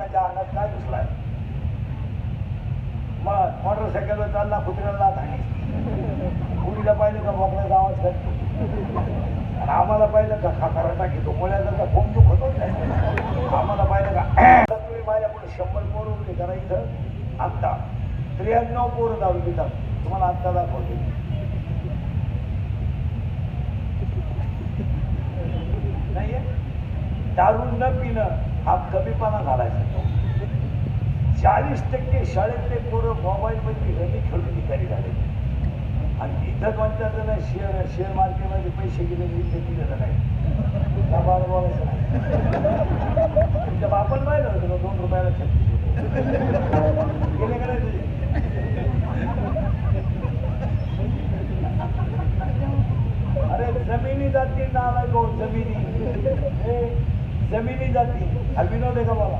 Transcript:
लोकांच्या अंगात काय दिसलाय मग मोटरसायकलवर चालला कुत्र्याला लाथ आणि पुरीला पाहिलं का बोकड्याचा आवाज करतो आणि आम्हाला पाहिलं का खाकाराटा घेतो मुळ्याचा का फोन दुख होतो आम्हाला पाहिलं का तुम्ही माझ्यापुढे 100 पोरं उभे करा इथं आत्ता 93 पोरं दारू पितात तुम्हाला आत्ता दाखवते नाहीये दारू न पिणं हा कमीपणा घालायचा 40% शाळेतले पोरं मोबाईलमध्ये रमी खेळून निकारी झाले आणि इथं कोणत्या जण शेअर मार्केटमध्ये पैसे गेले इथे दिलेलं नाही बाबा बोलायचं नाही तुमच्या बापाला पाहिलं होतं का 2 रुपयाला 36 गेले का नाही तुझे अरे जमिनी जाती नाला गो जमिनी जमिनी जाती हा विनोद आहे का बाबा